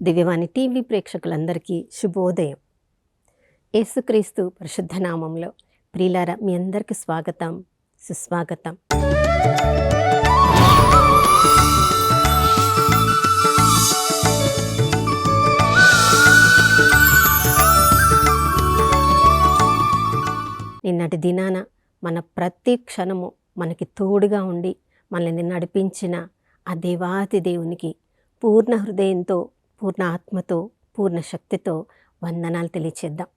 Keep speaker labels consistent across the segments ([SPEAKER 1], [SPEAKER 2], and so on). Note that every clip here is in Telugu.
[SPEAKER 1] దివ్యవాణి టీవీ ప్రేక్షకులందరికీ శుభోదయం. యేసుక్రీస్తు పరిశుద్ధ నామంలో ప్రియులారా, మీ అందరికీ స్వాగతం, సుస్వాగతం. నిన్నటి దినాన మన ప్రతి క్షణము మనకి తోడుగా ఉండి మనల్ని నడిపించిన ఆ దేవాతి దేవునికి పూర్ణ హృదయంతో, పూర్ణ ఆత్మతో, పూర్ణ శక్తితో వందనాలు తెలియచేద్దాం.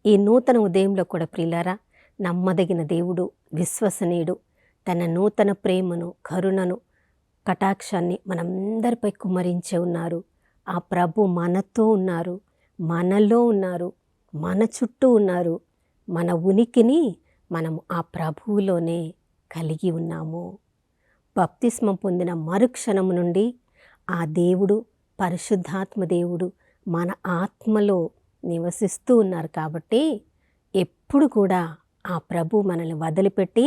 [SPEAKER 1] ఈ నూతన ఉదయంలో కూడా ప్రియులారా, నమ్మదగిన దేవుడు, విశ్వసనీయుడు, తన నూతన ప్రేమను, కరుణను, కటాక్షాన్ని మనందరిపై కుమ్మరించే ఉన్నారు. ఆ ప్రభు మనతో ఉన్నారు, మనలో ఉన్నారు, మన చుట్టూ ఉన్నారు. మన ఉనికిని మనం ఆ ప్రభువులోనే కలిగి ఉన్నాము. బప్తిస్మం పొందిన మరుక్షణం నుండి ఆ దేవుడు, పరిశుద్ధాత్మ దేవుడు మన ఆత్మలో నివసిస్తూ ఉన్నారు. కాబట్టి ఎప్పుడు కూడా ఆ ప్రభు మనల్ని వదిలిపెట్టి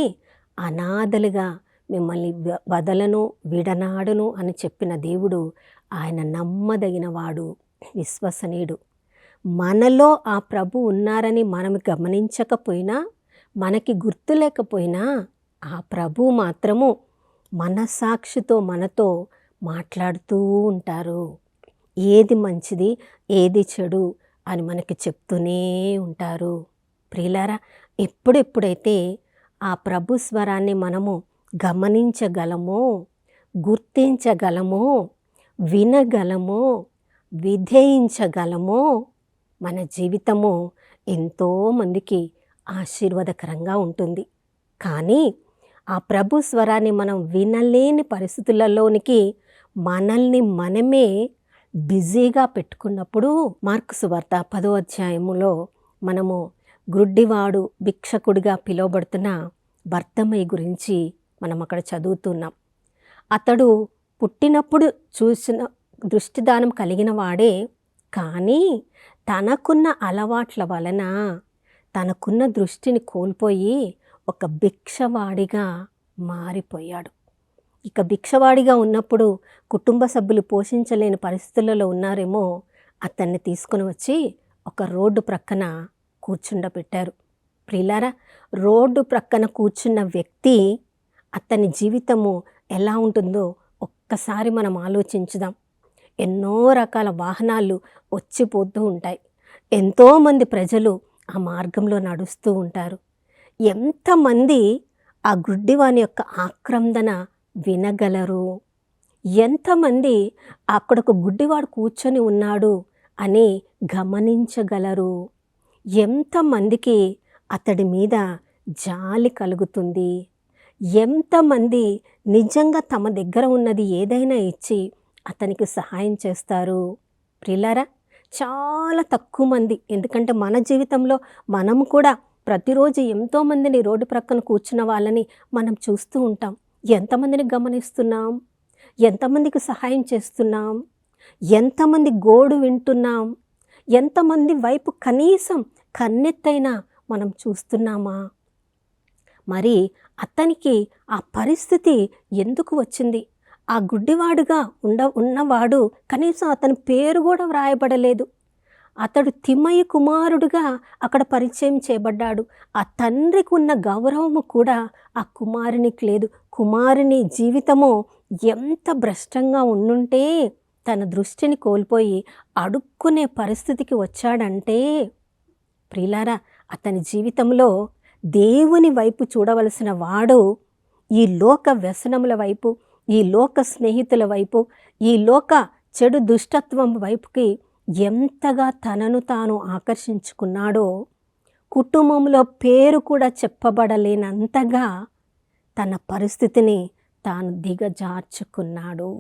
[SPEAKER 1] అనాథలుగా మిమ్మల్ని వదలను, విడనాడును అని చెప్పిన దేవుడు ఆయన నమ్మదగినవాడు, విశ్వసనీయుడు. మనలో ఆ ప్రభు ఉన్నారని మనం గమనించకపోయినా, మనకి గుర్తు లేకపోయినా, ఆ ప్రభు మాత్రము మనసాక్షితో మనతో మాట్లాడుతూ ఉంటారు. ఏది మంచిది, ఏది చెడు అని మనకి చెప్తూనే ఉంటారు. ప్రియులారా, ఎప్పుడెప్పుడైతే ఆ ప్రభు స్వరాన్ని మనము గమనించగలమో, గుర్తించగలమో, వినగలమో, విధేయించగలమో, మన జీవితము ఎంతోమందికి ఆశీర్వాదకరంగా ఉంటుంది. కానీ ఆ ప్రభు స్వరాన్ని మనం వినలేని పరిస్థితులలోనికి మనల్ని మనమే బిజీగా పెట్టుకున్నప్పుడు, మార్కు సువార్త 10వ అధ్యాయములో మనము గ్రుడ్డివాడు, భిక్షకుడిగా పిలువబడుతున్న బర్తమయి గురించి మనం అక్కడ చదువుతున్నాం. అతడు పుట్టినప్పుడు చూసిన దృష్టిదానం కలిగిన వాడే, కానీ తనకున్న అలవాట్ల వలన తనకున్న దృష్టిని కోల్పోయి ఒక భిక్షవాడిగా మారిపోయాడు. ఇక భిక్షవాడిగా ఉన్నప్పుడు కుటుంబ సభ్యులు పోషించలేని పరిస్థితులలో ఉన్నారేమో, అతన్ని తీసుకుని వచ్చి ఒక రోడ్డు ప్రక్కన కూర్చుండబెట్టారు. ప్రియులారా, రోడ్డు ప్రక్కన కూర్చున్న వ్యక్తి, అతని జీవితము ఎలా ఉంటుందో ఒక్కసారి మనం ఆలోచించుదాం. ఎన్నో రకాల వాహనాలు వచ్చిపోతూ ఉంటాయి. ఎంతోమంది ప్రజలు ఆ మార్గంలో నడుస్తూ ఉంటారు. ఎంతమంది ఆ గుడ్డివాని యొక్క ఆక్రందన వినగలరు? ఎంతమంది అక్కడ ఒక గుడ్డివాడు కూర్చొని ఉన్నాడు అని గమనించగలరు? ఎంతమందికి అతడి మీద జాలి కలుగుతుంది? ఎంతమంది నిజంగా తమ దగ్గర ఉన్నది ఏదైనా ఇచ్చి అతనికి సహాయం చేస్తారు? ప్రియులారా, చాలా తక్కువ మంది. ఎందుకంటే మన జీవితంలో మనం కూడా ప్రతిరోజు ఎంతోమందిని రోడ్డు ప్రక్కన కూర్చున్న వాళ్ళని మనం చూస్తూ ఉంటాం. ఎంతమందిని గమనిస్తున్నాం? ఎంతమందికి సహాయం చేస్తున్నాం? ఎంతమంది గోడు వింటున్నాం? ఎంతమంది వైపు కనీసం కన్నెత్తైనా మనం చూస్తున్నామా? మరి అతనికి ఆ పరిస్థితి ఎందుకు వచ్చింది? ఆ గుడ్డివాడుగా ఉన్నవాడు కనీసం అతని పేరు కూడా వ్రాయబడలేదు. అతడు తిమ్మయ్య కుమారుడుగా అక్కడ పరిచయం చేయబడ్డాడు. ఆ తండ్రికి ఉన్న గౌరవము కూడా ఆ కుమారునికి లేదు. కుమారుని జీవితము ఎంత భ్రష్టంగా ఉండుంటే తన దృష్టిని కోల్పోయి అడుక్కునే పరిస్థితికి వచ్చాడంటే, ప్రియులారా, అతని జీవితంలో దేవుని వైపు చూడవలసిన వాడు ఈ లోక వ్యసనముల వైపు, ఈ లోక స్నేహితుల వైపు, ఈ లోక చెడు దుష్టత్వం వైపుకి ఎంతగా తనను తాను ఆకర్షించుకున్నాడో, కుటుంబంలో పేరు కూడా చెప్పబడలేనంతగా తన పరిస్థితిని తాను దిగజార్చుకున్నాడు.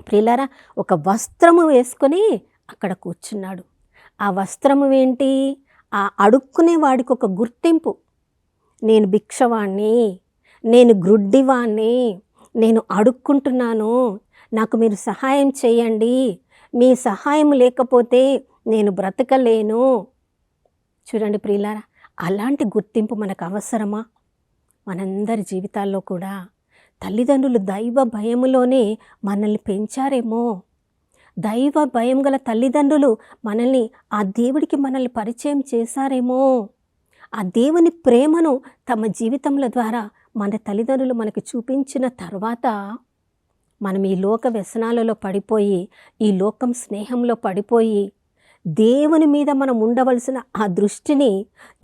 [SPEAKER 1] ప్రియులారా, ఒక వస్త్రము వేసుకొని అక్కడ కూర్చున్నాడు. ఆ వస్త్రము ఏంటి? ఆ అడుక్కునే వాడికి ఒక గుర్తింపు. నేను భిక్షవాణ్ణి, నేను గ్రుడ్డివాణ్ణి, నేను అడుక్కుంటున్నాను, నాకు మీరు సహాయం చేయండి, మీ సహాయం లేకపోతే నేను బ్రతకలేను. చూడండి ప్రియులారా, అలాంటి గుర్తింపు మనకు అవసరమా? మనందరి జీవితాల్లో కూడా తల్లిదండ్రులు దైవ భయములోనే మనల్ని పెంచారేమో, దైవ భయం గల తల్లిదండ్రులు ఆ దేవుడికి మనల్ని పరిచయం చేశారేమో. ఆ దేవుని ప్రేమను తమ జీవితముల ద్వారా మన తల్లిదండ్రులు మనకు చూపించిన తర్వాత మనం ఈ లోక వ్యసనాలలో పడిపోయి, ఈ లోకం స్నేహంలో పడిపోయి, దేవుని మీద మనం ఉండవలసిన ఆ దృష్టిని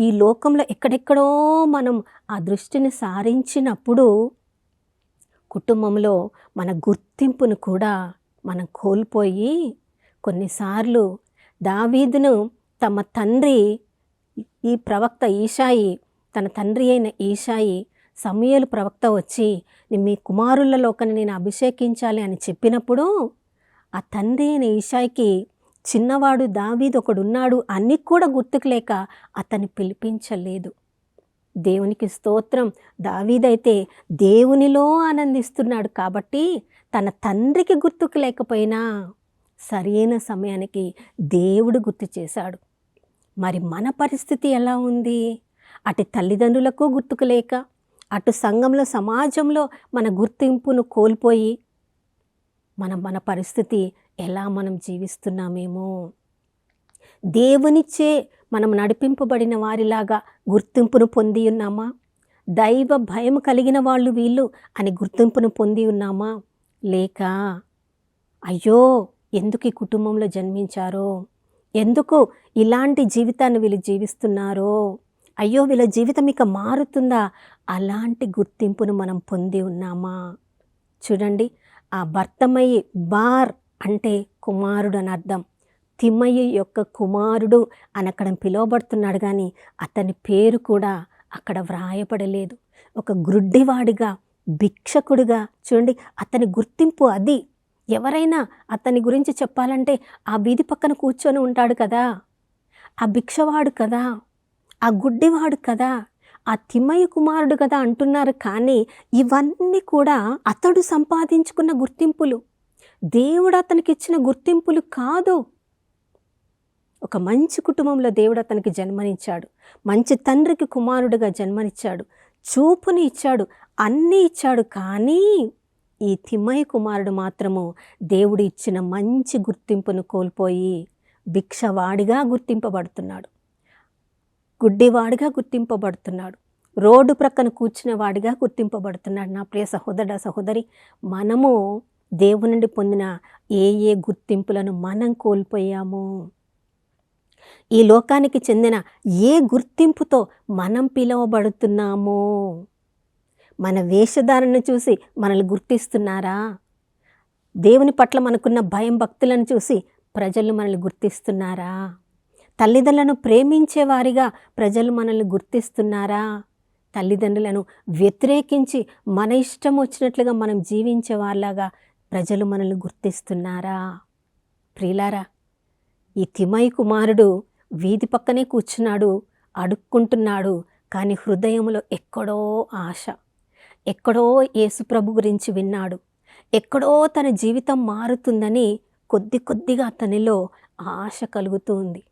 [SPEAKER 1] ఈ లోకంలో ఎక్కడెక్కడో మనం ఆ దృష్టిని సారించినప్పుడు కుటుంబంలో మన గుర్తింపును కూడా మనం కోల్పోయి, కొన్నిసార్లు దావీదును తమ తండ్రి ఈ ప్రవక్త ఈషాయి, తన తండ్రి అయిన ఈషాయి సమూయేలు ప్రవక్త వచ్చి మీ కుమారులలో ఒకరిని నేను అభిషేకించాలి అని చెప్పినప్పుడు ఆ తండ్రి అయిన ఈషాయికి చిన్నవాడు దావీదు ఒకడున్నాడు అని కూడా గుర్తుకు లేక అతన్ని పిలిపించలేదు. దేవునికి స్తోత్రం. దావీదైతే దేవునిలో ఆనందిస్తున్నాడు కాబట్టి తన తండ్రికి గుర్తుకు లేకపోయినా సరైన సమయానికి దేవుడు గుర్తు చేశాడు. మరి మన పరిస్థితి ఎలా ఉంది? అటు తల్లిదండ్రులకు గుర్తుకు లేక, అటు సంఘంలో సమాజంలో మన గుర్తింపును కోల్పోయి మన పరిస్థితి ఎలా మనం జీవిస్తున్నామేమో. దేవునిచ్చే మనం నడిపింపబడిన వారిలాగా గుర్తింపును పొంది ఉన్నామా? దైవ భయం కలిగిన వాళ్ళు వీళ్ళు అని గుర్తింపును పొంది ఉన్నామా? లేక అయ్యో ఎందుకు ఈ కుటుంబంలో జన్మించారో, ఎందుకు ఇలాంటి జీవితాన్ని వీళ్ళు జీవిస్తున్నారో, అయ్యో వీళ్ళ జీవితం ఇక మారుతుందా, అలాంటి గుర్తింపును మనం పొంది ఉన్నామా? చూడండి, ఆ భర్తమయ్యి బార్ అంటే కుమారుడు అని అర్థం. తిమ్మయ్య యొక్క కుమారుడు అని అక్కడ పిలువబడుతున్నాడు, కానీ అతని పేరు కూడా అక్కడ వ్రాయబడలేదు. ఒక గ్రుడ్డివాడిగా, భిక్షకుడిగా. చూడండి, అతని గుర్తింపు అది. ఎవరైనా అతని గురించి చెప్పాలంటే ఆ వీధి పక్కన కూర్చొని ఉంటాడు కదా, ఆ భిక్షవాడు కదా, ఆ గుడ్డివాడు కదా, ఆ తిమ్మయ్య కుమారుడు కదా అంటున్నారు. కానీ ఇవన్నీ కూడా అతడు సంపాదించుకున్న గుర్తింపులు, దేవుడు అతనికి ఇచ్చిన గుర్తింపులు కాదు. ఒక మంచి కుటుంబంలో దేవుడు అతనికి జన్మనిచ్చాడు, మంచి తండ్రికి కుమారుడుగా జన్మనిచ్చాడు, చూపుని ఇచ్చాడు, అన్నీ ఇచ్చాడు. కానీ ఈ తిమ్మయ్య కుమారుడు మాత్రము దేవుడు ఇచ్చిన మంచి గుర్తింపును కోల్పోయి భిక్షవాడిగా గుర్తింపబడుతున్నాడు, గుడ్డివాడిగా గుర్తింపబడుతున్నాడు, రోడ్డు ప్రక్కన కూర్చున్న వాడిగా గుర్తింపబడుతున్నాడు. నా ప్రియ సహోదర సహోదరి, మనము దేవుని నుండి పొందిన ఏ గుర్తింపులను మనం కోల్పోయాము? ఈ లోకానికి చెందిన ఏ గుర్తింపుతో మనం పిలువబడుతున్నామో? మన వేషధారణను చూసి మనల్ని గుర్తిస్తున్నారా? దేవుని పట్ల మనకున్న భయం భక్తులను చూసి ప్రజలు మనల్ని గుర్తిస్తున్నారా? తల్లిదండ్రులను ప్రేమించేవారిగా ప్రజలు మనల్ని గుర్తిస్తున్నారా? తల్లిదండ్రులను వ్యతిరేకించి మన ఇష్టం వచ్చినట్లుగా మనం జీవించే వాళ్ళగా ప్రజలు మనల్ని గుర్తిస్తున్నారా? ప్రియులారా, ఈ తిమ్మయ్య కుమారుడు వీధి పక్కనే కూర్చున్నాడు, అడుక్కుంటున్నాడు. కానీ హృదయంలో ఎక్కడో ఆశ, ఎక్కడో యేసుప్రభు గురించి విన్నాడు, ఎక్కడో తన జీవితం మారుతుందని కొద్దిగా అతనిలో ఆశ కలుగుతూ ఉంది.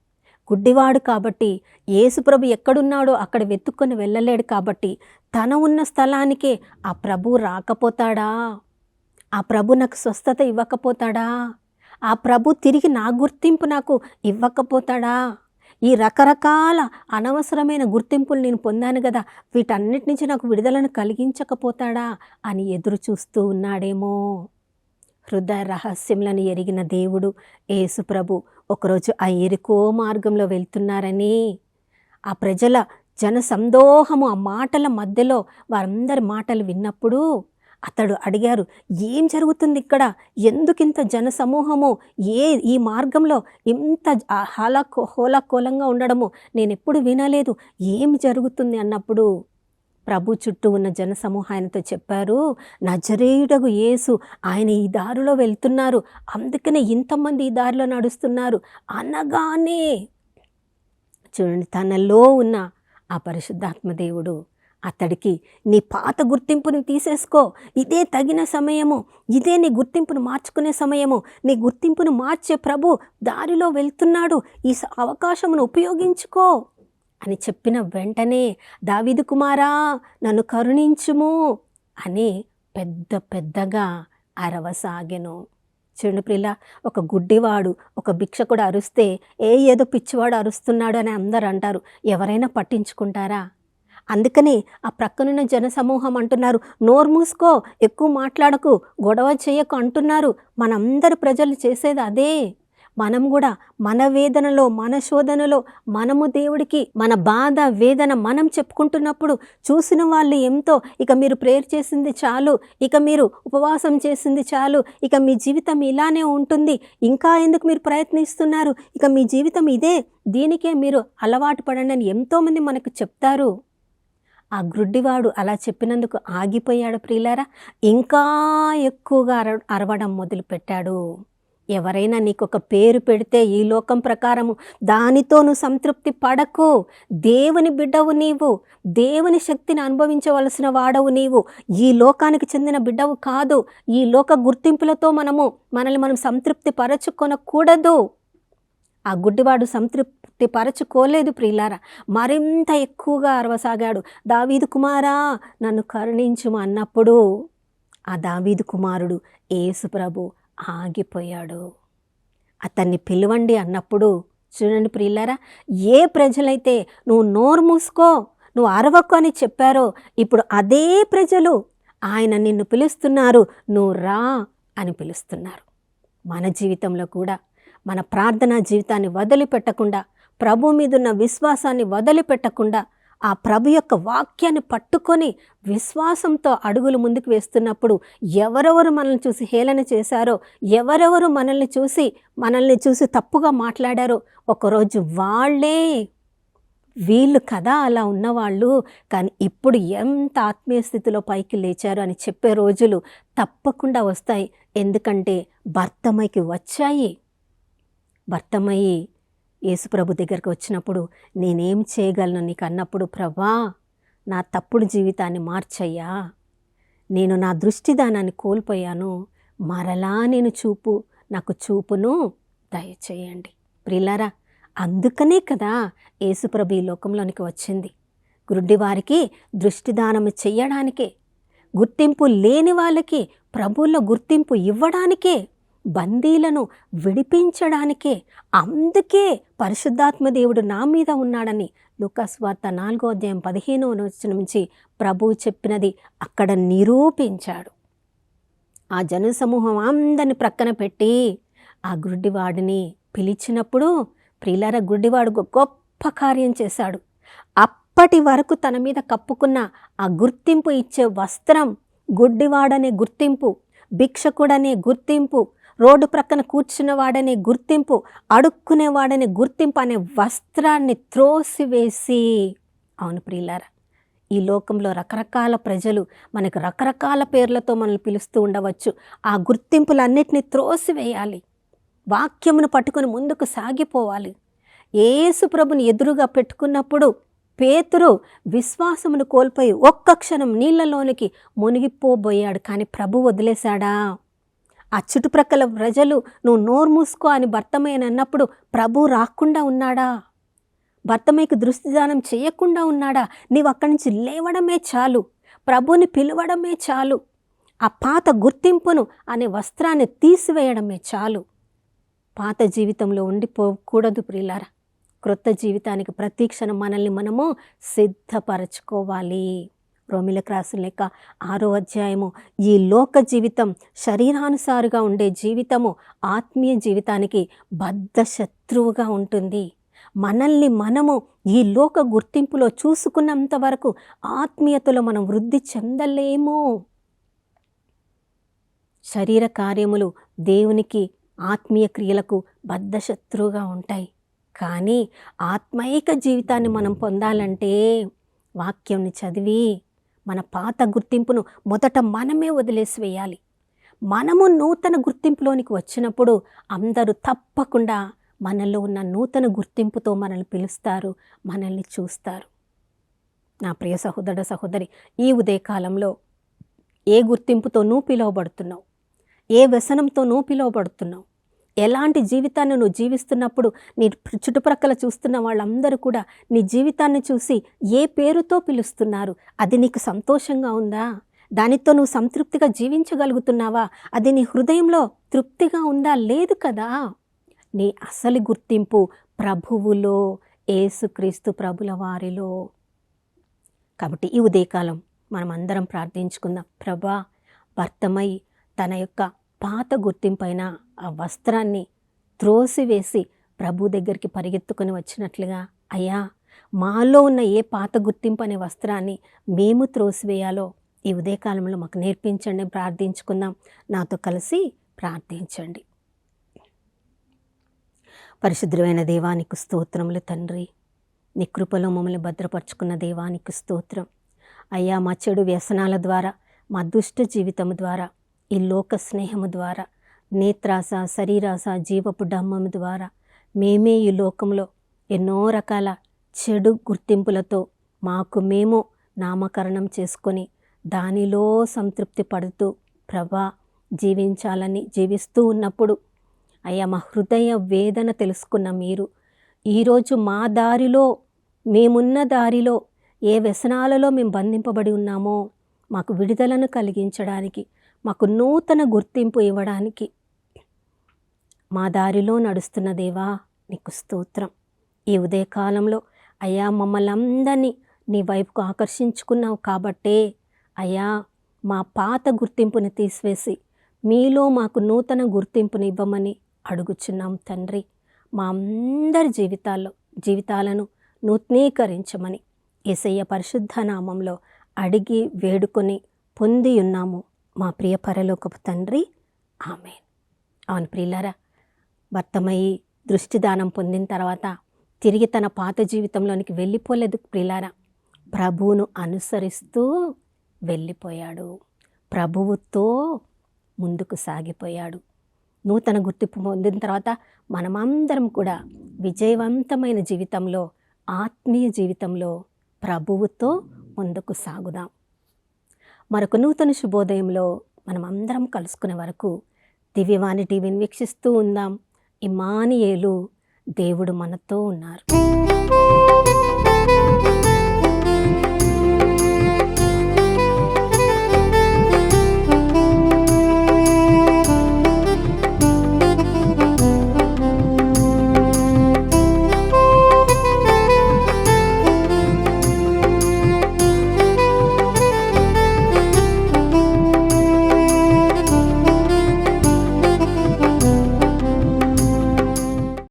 [SPEAKER 1] గుడ్డివాడు కాబట్టి యేసుప్రభు ఎక్కడున్నాడో అక్కడ వెతుక్కొని వెళ్ళలేడు కాబట్టి తన ఉన్న స్థలానికే ఆ ప్రభు రాకపోతాడా? ఆ ప్రభు నాకు స్వస్థత ఇవ్వకపోతాడా? ఆ ప్రభు తిరిగి నా గుర్తింపు నాకు ఇవ్వకపోతాడా? ఈ రకరకాల అనవసరమైన గుర్తింపులు నేను పొందాను కదా, వీటన్నిటి నుంచి నాకు విడుదలను కలిగించకపోతాడా అని ఎదురు చూస్తూ ఉన్నాడేమో. హృదయ రహస్యములను ఎరిగిన దేవుడు యేసుప్రభు ఒకరోజు ఆ ఎరికో మార్గంలో వెళ్తున్నారని ఆ ప్రజల జన సందోహము, ఆ మాటల మధ్యలో వారందరి మాటలు విన్నప్పుడు అతడు అడిగారు, ఏం జరుగుతుంది ఇక్కడ? ఎందుకింత జనసమూహము? ఈ మార్గంలో ఇంత హోలాకోలంగా ఉండడము నేను ఎప్పుడు వినలేదు, ఏం జరుగుతుంది అన్నప్పుడు ప్రభు చుట్టూ ఉన్న జనసమూహాయనతో చెప్పారు, నజరేయుడగు యేసు ఆయన ఈ దారిలో వెళ్తున్నారు, అందుకనే ఇంతమంది ఈ దారిలో నడుస్తున్నారు అనగానే చూడండి, తనలో ఉన్న ఆ పరిశుద్ధాత్మ దేవుడు అతడికి, నీ పాత గుర్తింపుని తీసేసుకో, ఇదే తగిన సమయము, ఇదే నీ గుర్తింపును మార్చుకునే సమయము, నీ గుర్తింపును మార్చే ప్రభు దారిలో వెళ్తున్నాడు, ఈ అవకాశమును ఉపయోగించుకో అని చెప్పిన వెంటనే దావీదు కుమారా నన్ను కరుణించుము అని పెద్దగా అరవసాగెను. చూడండి ప్రియుల, ఒక గుడ్డివాడు ఒక భిక్షకుడు అరుస్తే ఏదో పిచ్చివాడు అరుస్తున్నాడు అని అందరు అంటారు. ఎవరైనా పట్టించుకుంటారా? అందుకని ఆ ప్రక్కనున్న జనసమూహం అంటున్నారు, నోరు మూసుకో, ఎక్కువ మాట్లాడకు, గొడవ చేయకు అంటున్నారు. మనందరు ప్రజలు చేసేది అదే. మనం కూడా మన వేదనలో, మన శోధనలో మనము దేవుడికి మన బాధ వేదన మనం చెప్పుకుంటున్నప్పుడు చూసిన వాళ్ళు ఎంతో, ఇక మీరు ప్రేయర్ చేసింది చాలు, ఇక మీరు ఉపవాసం చేసింది చాలు, ఇక మీ జీవితం ఇలానే ఉంటుంది, ఇంకా ఎందుకు మీరు ప్రయత్నిస్తున్నారు, ఇక మీ జీవితం ఇదే, దీనికే మీరు అలవాటు పడండి అని ఎంతోమంది మనకు చెప్తారు. ఆ గ్రుడ్డివాడు అలా చెప్పినందుకు ఆగిపోయాడు ప్రియులారా. ఇంకా ఎక్కువగా అరవడం మొదలుపెట్టాడు. ఎవరైనా నీకు ఒక పేరు పెడితే ఈ లోకం ప్రకారము దానితో నువ్వు సంతృప్తి పడకు. దేవుని బిడ్డవు నీవు, దేవుని శక్తిని అనుభవించవలసిన వాడవు నీవు, ఈ లోకానికి చెందిన బిడ్డవు కాదు. ఈ లోక గుర్తింపులతో మనల్ని మనం సంతృప్తి పరచుకొనకూడదు. ఆ గుడ్డివాడు సంతృప్తి పరచుకోలేదు ప్రియులారా. మరింత ఎక్కువగా అరవసాగాడు, దావీదు కుమారా నన్ను కరుణించుము అన్నప్పుడు ఆ దావీదు కుమారుడు యేసు ప్రభు ఆగిపోయాడు. అతన్ని పిలవండి అన్నప్పుడు చూడండి ప్రియులారా, ఏ ప్రజలైతే నువ్వు నోరు మూసుకో, నువ్వు అరవకు అని చెప్పారో, ఇప్పుడు అదే ప్రజలు ఆయన నిన్ను పిలుస్తున్నారు, నువ్వు రా అని పిలుస్తున్నారు. మన జీవితంలో కూడా మన ప్రార్థనా జీవితాన్ని వదిలిపెట్టకుండా, ప్రభు మీదున్న విశ్వాసాన్ని వదిలిపెట్టకుండా, ఆ ప్రభు యొక్క వాక్యాన్ని పట్టుకొని విశ్వాసంతో అడుగులు ముందుకు వేస్తున్నప్పుడు ఎవరెవరు మనల్ని చూసి హేళన చేశారో, ఎవరెవరు మనల్ని చూసి తప్పుగా మాట్లాడారో, ఒకరోజు వాళ్ళే వీళ్ళు కదా అలా ఉన్నవాళ్ళు, కానీ ఇప్పుడు ఎంత ఆత్మీయ స్థితిలో పైకి లేచారు అని చెప్పే రోజులు తప్పకుండా వస్తాయి. ఎందుకంటే భర్తమైకి వచ్చాయి. భర్తమయ్యి యేసుప్రభు దగ్గరికి వచ్చినప్పుడు నేనేం చేయగలను నీకు అన్నప్పుడు, ప్రభా నా తప్పుడు జీవితాన్ని మార్చయ్యా, నేను నా దృష్టిదానాన్ని కోల్పోయాను, మరలా నాకు చూపును దయచేయండి. ప్రియులారా, అందుకనే కదా యేసుప్రభు ఈ లోకంలోనికి వచ్చింది. గుడ్డివారికి దృష్టిదానం చెయ్యడానికే, గుర్తింపు లేని వాళ్ళకి ప్రభువులో గుర్తింపు ఇవ్వడానికే, బందీలను విడిపించడానికే. అందుకే పరిశుద్ధాత్మ దేవుడు నా మీద ఉన్నాడని లూకాసు వార్త 4వ అధ్యాయం 15వ వచనం నుంచి ప్రభువు చెప్పినది అక్కడ నిరూపించాడు. ఆ జనసమూహం అందరిని ప్రక్కన పెట్టి ఆ గుడ్డివాడిని పిలిచినప్పుడు ప్రియులారా, గుడ్డివాడు గొప్ప కార్యం చేశాడు. అప్పటి వరకు తన మీద కప్పుకున్న ఆ గుర్తింపు ఇచ్చే వస్త్రం, గుడ్డివాడనే గుర్తింపు, భిక్షకుడనే గుర్తింపు, రోడ్డు ప్రక్కన కూర్చున్నవాడనే గుర్తింపు, అడుక్కునేవాడనే గుర్తింపు అనే వస్త్రాన్ని త్రోసివేసి, అవును ప్రియులారా, ఈ లోకంలో రకరకాల ప్రజలు మనకు రకరకాల పేర్లతో మనల్ని పిలుస్తూ ఉండవచ్చు. ఆ గుర్తింపులన్నిటినీ త్రోసివేయాలి. వాక్యమును పట్టుకొని ముందుకు సాగిపోవాలి. యేసు ప్రభుని ఎదురుగా పెట్టుకున్నప్పుడు పేతురు విశ్వాసమును కోల్పోయి ఒక్క క్షణం నీళ్లలోనికి మునిగిపోబోయాడు. కానీ ప్రభు వదిలేశాడా? ఆ చుట్టుప్రక్కల ప్రజలు నువ్వు నోరు మూసుకో అని భర్తమయ్యని అన్నప్పుడు ప్రభు రాకుండా ఉన్నాడా? భర్తమయ్యకు దృష్టిదానం చేయకుండా ఉన్నాడా? నీవు అక్కడి నుంచి లేవడమే చాలు, ప్రభుని పిలవడమే చాలు, ఆ పాత గుర్తింపును అనే వస్త్రాన్ని తీసివేయడమే చాలు. పాత జీవితంలో ఉండిపోకూడదు ప్రియులారా. క్రొత్త జీవితానికి ప్రతి క్షణం మనల్ని మనము సిద్ధపరచుకోవాలి. రోమిలకు రాసిన లేఖ 6వ అధ్యాయము, ఈ లోక జీవితం శరీరానుసారుగా ఉండే జీవితము ఆత్మీయ జీవితానికి బద్ధ శత్రువుగా ఉంటుంది. మనల్ని మనము ఈ లోక గుర్తింపులో చూసుకున్నంత వరకు ఆత్మీయతలో మనం వృద్ధి చెందలేము. శరీర కార్యములు దేవునికి ఆత్మీయ క్రియలకు బద్ధ శత్రువుగా ఉంటాయి. కానీ ఆత్మైక జీవితాన్ని మనం పొందాలంటే వాక్యంని చదివి మన పాత గుర్తింపును మొదట మనమే వదిలేసివేయాలి. మనము నూతన గుర్తింపులోనికి వచ్చినప్పుడు అందరూ తప్పకుండా మనలో ఉన్న నూతన గుర్తింపుతో మనల్ని పిలుస్తారు, మనల్ని చూస్తారు. నా ప్రియ సహోదర సహోదరి, ఈ ఉదయకాలంలో ఏ గుర్తింపుతో నువ్వు పిలువబడుతున్నావు? ఏ వ్యసనంతో నువ్వు పిలువబడుతున్నావు? ఎలాంటి జీవితాన్ని నువ్వు జీవిస్తున్నప్పుడు నీ చుట్టుప్రక్కల చూస్తున్న వాళ్ళందరూ కూడా నీ జీవితాన్ని చూసి ఏ పేరుతో పిలుస్తున్నారు? అది నీకు సంతోషంగా ఉందా? దానితో నువ్వు సంతృప్తిగా జీవించగలుగుతున్నావా? అది నీ హృదయంలో తృప్తిగా ఉందా? లేదు కదా. నీ అసలు గుర్తింపు ప్రభువులో, యేసుక్రీస్తు ప్రభుల వారిలో. కాబట్టి ఈ ఉదయకాలం మనం అందరం ప్రార్థించుకుందాం. ప్రభా, భర్తమై తన యొక్క పాత గుర్తింపైన ఆ వస్త్రాన్ని త్రోసివేసి ప్రభు దగ్గరికి పరిగెత్తుకొని వచ్చినట్లుగా, అయ్యా మాలో ఉన్న ఏ పాత గుర్తింపు అనే వస్త్రాన్ని మేము త్రోసివేయాలో ఈ ఉదయకాలంలో మాకు నేర్పించండి. ప్రార్థించుకుందాం. నాతో కలిసి ప్రార్థించండి. పరిశుద్ధమైన దేవానికి స్తోత్రములు తండ్రి. నీ కృపలో మమ్మల్ని భద్రపరుచుకున్న దేవానికి స్తోత్రం. అయ్యా, మా చెడు వ్యసనాల ద్వారా, మా దుష్ట జీవితము ద్వారా, ఈ లోక స్నేహము ద్వారా, నేత్రాస, శరీరాస, జీవపు డమ్మము ద్వారా మేమే ఈ లోకంలో ఎన్నో రకాల చెడు గుర్తింపులతో మాకు మేము నామకరణం చేసుకొని దానిలో సంతృప్తి పడుతూ ప్రభా జీవిస్తూ ఉన్నప్పుడు అయ్యా, మా హృదయ వేదన తెలుసుకున్న మీరు ఈరోజు మా దారిలో, మేమున్న దారిలో ఏ వ్యసనాలలో మేము బంధింపబడి ఉన్నామో మాకు విడుదలను కలిగించడానికి, మాకు నూతన గుర్తింపు ఇవ్వడానికి మా దారిలో నడుస్తున్న దేవా నీకు స్తోత్రం. ఈ ఉదయకాలంలో అయ్యా మమ్మల్ని అందరినీ నీ వైపుకు ఆకర్షించుకున్నావు కాబట్టే అయ్యా మా పాత గుర్తింపుని తీసివేసి మీలో మాకు నూతన గుర్తింపుని ఇవ్వమని అడుగుచున్నాం తండ్రి. మా అందరి జీవితాలను నూతనీకరించమని యేసయ్య పరిశుద్ధ నామంలో అడిగి వేడుకొని పొంది ఉన్నాము మా ప్రియ పరలోకపు తండ్రి. ఆమేన్. అవును ప్రియులారా, భర్తమయ్యి దృష్టిదానం పొందిన తర్వాత తిరిగి తన పాత జీవితంలోనికి వెళ్ళిపోలేదు ప్రియులారా. ప్రభువును అనుసరిస్తూ వెళ్ళిపోయాడు. ప్రభువుతో ముందుకు సాగిపోయాడు. నూతన గుర్తింపు పొందిన తర్వాత మనమందరం కూడా విజయవంతమైన జీవితంలో, ఆత్మీయ జీవితంలో ప్రభువుతో ముందుకు సాగుదాం. మరొక నూతన శుభోదయంలో మనం అందరం కలుసుకునే వరకు దివ్యవాణి టీవీని వీక్షిస్తూ ఉందాం. ఇమ్మానుయేలు, దేవుడు మనతో ఉన్నారు.